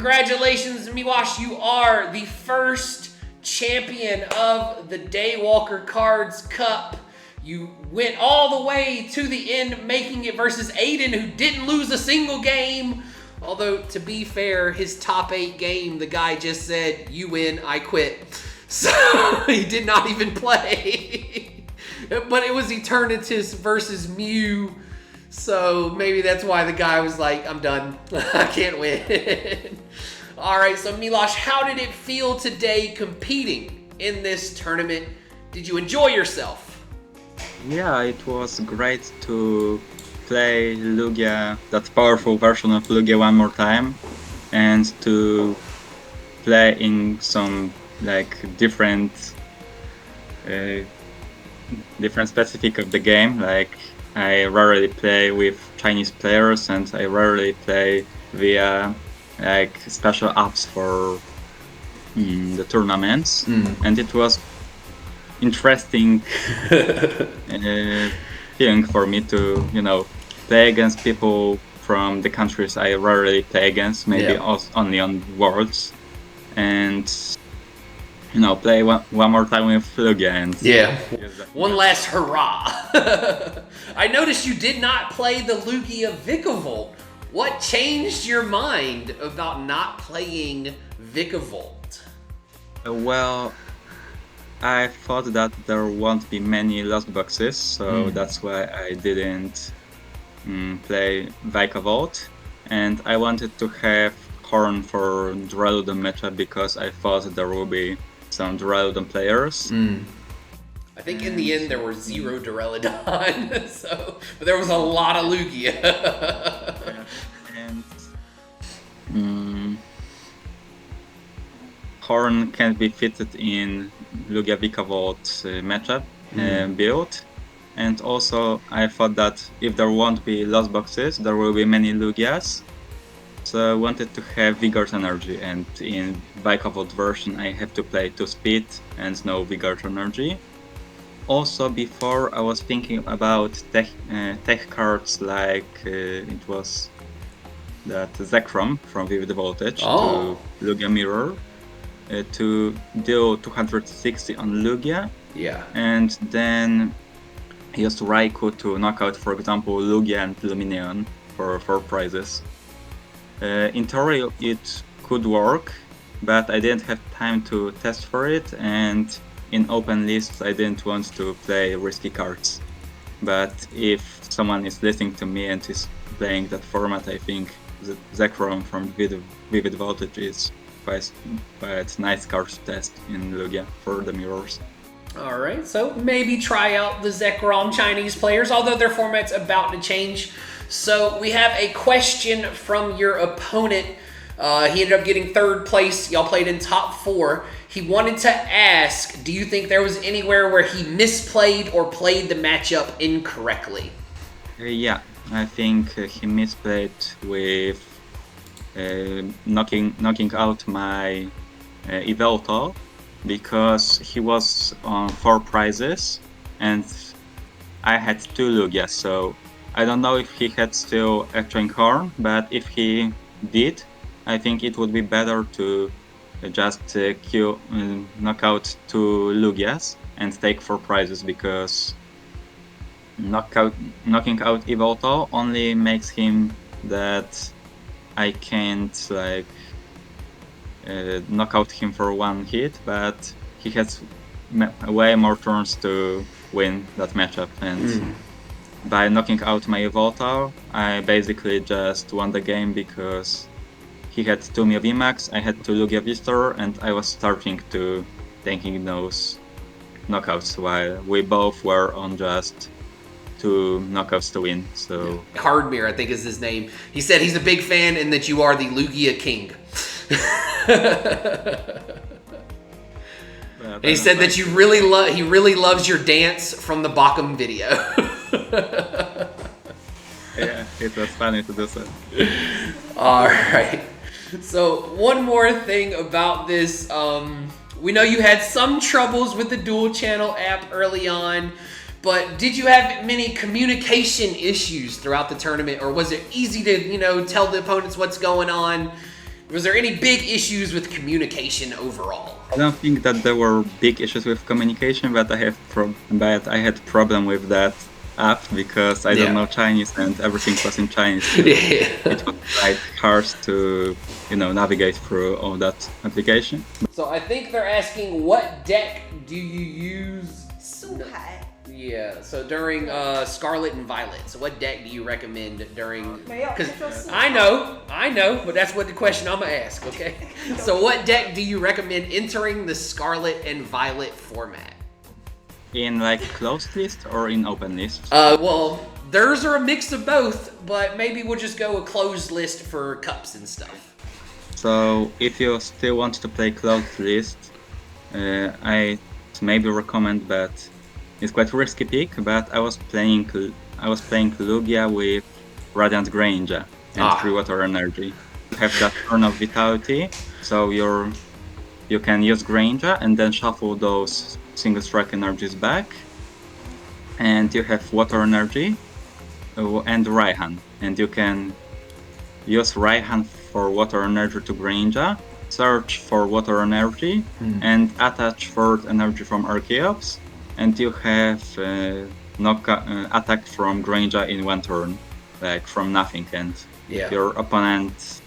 Congratulations, Miłosz, you are the first champion of the Daywalker Cards Cup. You went all the way to the end, making it versus Aiden, who didn't lose a single game. Although, to be fair, his top 8 game, the guy just said, "You win, I quit." So he did not even play. But it was Eternatus versus Mew. So maybe that's why the guy was like, "I'm done. I can't win." All right, so Miłosz, how did it feel today competing in this tournament? Did you enjoy yourself? Yeah, it was great to play Lugia, that powerful version of Lugia one more time, and to play in some different specific of the game. Like, I rarely play with Chinese players, and I rarely play via special apps for the tournaments, and it was interesting feeling for me to play against people from the countries I rarely play against, maybe only on Worlds, and play one more time with Lugia and one last hurrah. I noticed you did not play the Lugia Vikavolt. What changed your mind about not playing Vikavolt? Well, I thought that there won't be many lost boxes, so that's why I didn't play Vikavolt. And I wanted to have Horn for Duraludon matchup because I thought there will be some Duraludon players. I think in the end there were 0 Duraludon, but there was a lot of Lugia. And Horn can be fitted in Lugia Vikavolt matchup build. And also I thought that if there won't be lost boxes, there will be many Lugias. So I wanted to have Vigor's Energy, and in Vikavolt version I have to play 2 speed and no Vigor's Energy. Also, before I was thinking about tech cards like it was that Zekrom from Vivid Voltage to Lugia Mirror to deal 260 on Lugia. Yeah. And then use Raikou to knock out, for example, Lugia and Lumineon for 4 prizes. In theory it could work, but I didn't have time to test for it, and in open lists I didn't want to play risky cards. But if someone is listening to me and is playing that format, I think Zekrom from Vivid Voltage is quite nice card to test in Lugia for the mirrors. Alright, so maybe try out the Zekrom Chinese players, although their format's about to change. So we have a question from your opponent. He ended up getting 3rd place. Y'all played in top 4. He wanted to ask, do you think there was anywhere where he misplayed or played the matchup incorrectly? Yeah, I think he misplayed with knocking out my Yveltal, because he was on 4 prizes and I had 2 Lugias, so I don't know if he had still a Horn, but if he did, I think it would be better to just knock out 2 Lugias and take 4 prizes, because knocking out Yveltal only makes him that I can't knock out him for 1 hit, but he has way more turns to win that matchup, and by knocking out my Yveltal, I basically just won the game because he had 2 Mio VMAX, I had 2 Lugia Vistor, and I was starting to taking those knockouts while we both were on just 2 knockouts to win. So Cardmere, I think is his name. He said he's a big fan and that you are the Lugia King. And he said that he really loves your dance from the Bakum video. Yeah, it was funny to do so. Alright. So one more thing about this. We know you had some troubles with the dual channel app early on, but did you have many communication issues throughout the tournament, or was it easy to, tell the opponents what's going on? Was there any big issues with communication overall? I don't think that there were big issues with communication, but I had problem with that app because I don't know Chinese and everything was in Chinese. So it was quite hard to navigate through all that application. So I think they're asking, what deck do you use? Yeah, so during Scarlet and Violet. So what deck do you recommend during? Because I know, but that's what the question I'm gonna ask. Okay. So what deck do you recommend entering the Scarlet and Violet format? In like closed list or in open list? Well, theirs are a mix of both, but maybe we'll just go a closed list for cups and stuff. So if you still want to play closed list, I maybe recommend that. It's quite risky pick, but I was playing Lugia with Radiant Granger and 3 water energy. You have that turn of vitality, so you can use Granger and then shuffle those single strike energies back. And you have water energy and Raihan, and you can use Raihan for water energy to Granger, search for water energy, and attach third energy from Archeops. And you have attack from Granger in 1 turn, like from nothing, and your opponent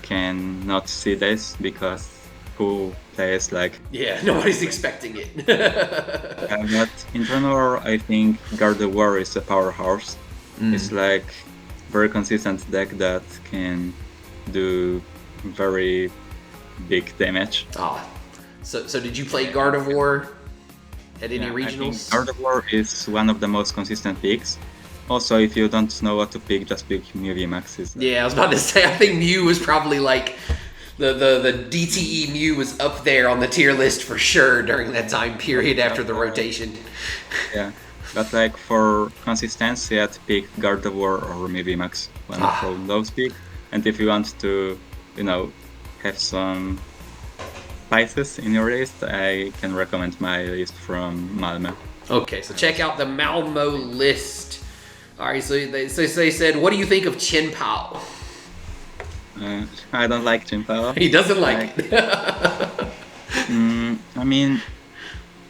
cannot see this because who plays like... Yeah, nobody's expecting it. But in general, I think Gardevoir is a powerhouse. It's like very consistent deck that can do very big damage. So did you play Gardevoir at any regionals? I think Gardevoir is one of the most consistent picks. Also, if you don't know what to pick, just pick Mew VMAX. Yeah, I was about to say, I think Mew was probably like the DTE Mew was up there on the tier list for sure during that time period after the rotation. Yeah, but like for consistency, I'd pick Gardevoir or Mew VMAX, one of those picks. And if you want to, have some spices in your list, I can recommend my list from Malmö. Okay, so check out the Malmö list. All right, so they said, what do you think of Chen Pao? I don't like Chen Pao. He doesn't like it. I mean,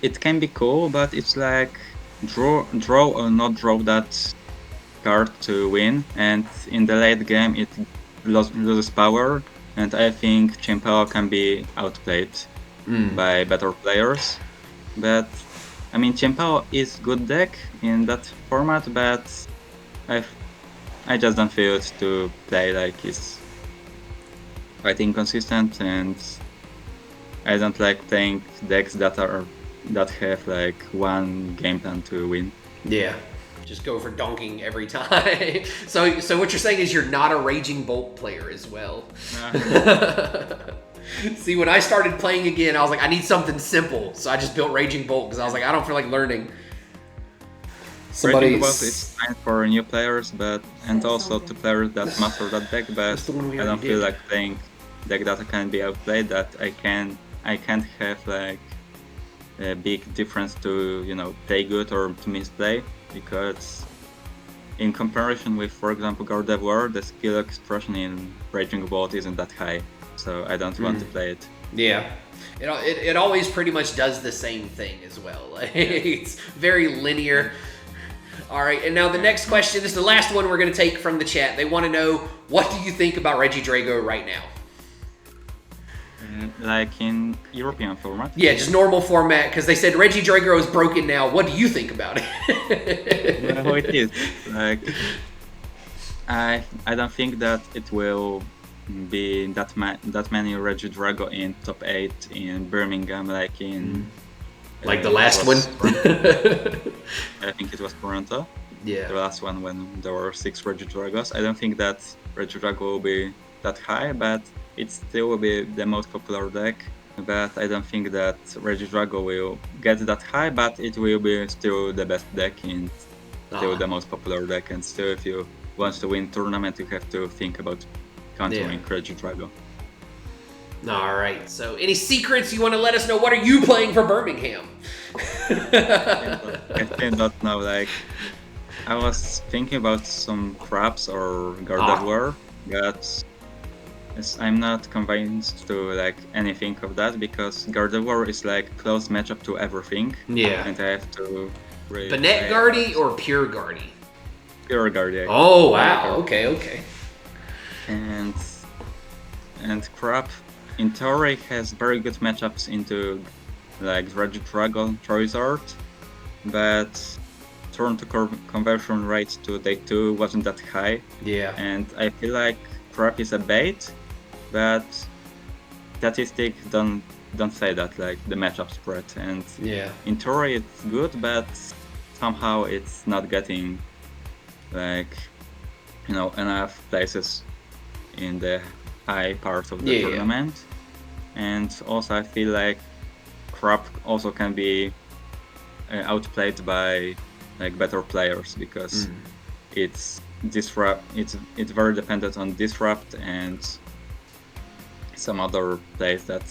it can be cool, but it's like draw or not draw that card to win, and in the late game it loses power. And I think Chen Pao can be outplayed by better players. But I mean, Chen Pao is good deck in that format, but I just don't feel it to play, like it's quite inconsistent, and I don't like playing decks that have like one game plan to win. Yeah. Just go for donking every time. So what you're saying is you're not a Raging Bolt player as well. See, when I started playing again, I was like, I need something simple. So I just built Raging Bolt because I was like, I don't feel like learning. Raging Bolt is fine for new players, and also to players that master that deck, but I don't feel like playing deck that can be outplayed, that I can't have like a big difference to play good or to misplay. Because in comparison with, for example, Gardevoir, the skill expression in Raging Bolt isn't that high, so I don't want to play it. Yeah, it always pretty much does the same thing as well. It's very linear. All right, and now the next question, this is the last one we're going to take from the chat. They want to know, what do you think about Regidrago right now? Like in European format? Yeah, just normal format, because they said Regidrago is broken now. What do you think about it? Well, it is. Like, I don't think that it will be that many Regidrago in top 8 in Birmingham, like in... Like the last one? I think it was Toronto. Yeah. The last one when there were 6 Regidragos. I don't think that Regidrago will be that high, but it still will be the most popular deck. But I don't think that Regidrago will get that high, but it will be still the best deck and still the most popular deck. And still, if you want to win tournament, you have to think about countering Regidrago. All right, so any secrets you want to let us know? What are you playing for Birmingham? I still don't know, like, I was thinking about some Craps or Gardevoir, but Yes, I'm not convinced to like anything of that because Gardevoir is like close matchup to everything. Yeah. And I have to really Banette Guardy or Pure Guardy? Pure Guardian. Oh wow. Okay. And Crop in theory has very good matchups into like Regidragon Charizard, but turn to conversion rate to day 2 wasn't that high. Yeah. And I feel like Crop is a bait, but statistics don't say that, like the matchup spread. And Yeah. in theory it's good, but somehow it's not getting like enough places in the high part of the tournament. And also I feel like Crop also can be outplayed by like better players because it's disrupt. It's very dependent on disrupt and some other plays that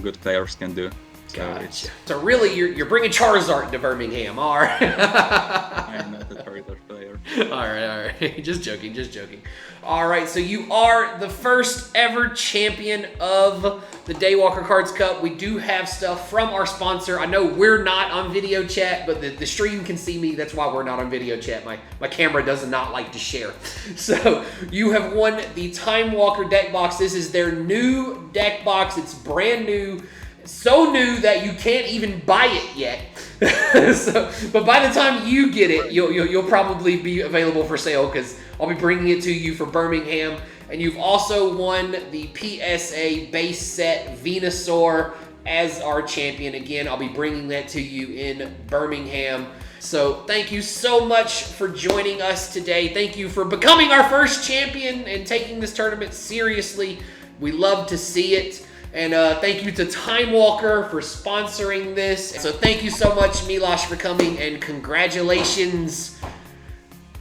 good players can do. So Gotcha. So really, you're bringing Charizard to Birmingham, all right? I'm not a Charizard player. All right. Just joking. All right, so you are the first ever champion of the Daywalker Cards Cup. We do have stuff from our sponsor. I know we're not on video chat, but the stream can see me. That's why we're not on video chat. My camera does not like to share. So you have won the Time Walker deck box. This is their new deck box. It's brand new. So new that you can't even buy it yet. But by the time you get it, you'll probably be available for sale because I'll be bringing it to you for Birmingham. And you've also won the PSA base set Venusaur as our champion. Again, I'll be bringing that to you in Birmingham. So thank you so much for joining us today. Thank you for becoming our first champion and taking this tournament seriously. We love to see it. And thank you to Time Walker for sponsoring this. So thank you so much, Miłosz, for coming, and congratulations.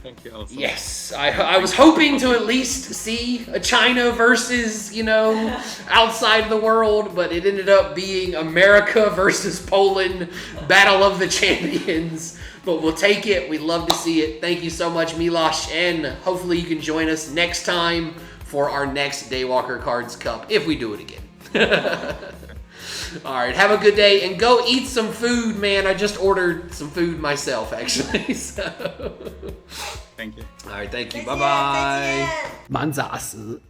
Thank you also. Yes, I was hoping to at least see a China versus, outside the world, but it ended up being America versus Poland, Battle of the Champions. But we'll take it. We'd love to see it. Thank you so much, Miłosz, and hopefully you can join us next time for our next Daywalker Cards Cup, if we do it again. All right, have a good day and go eat some food, man. I just ordered some food myself, actually. So. Thank you. All right, thank you. Bye-bye. 满咋死。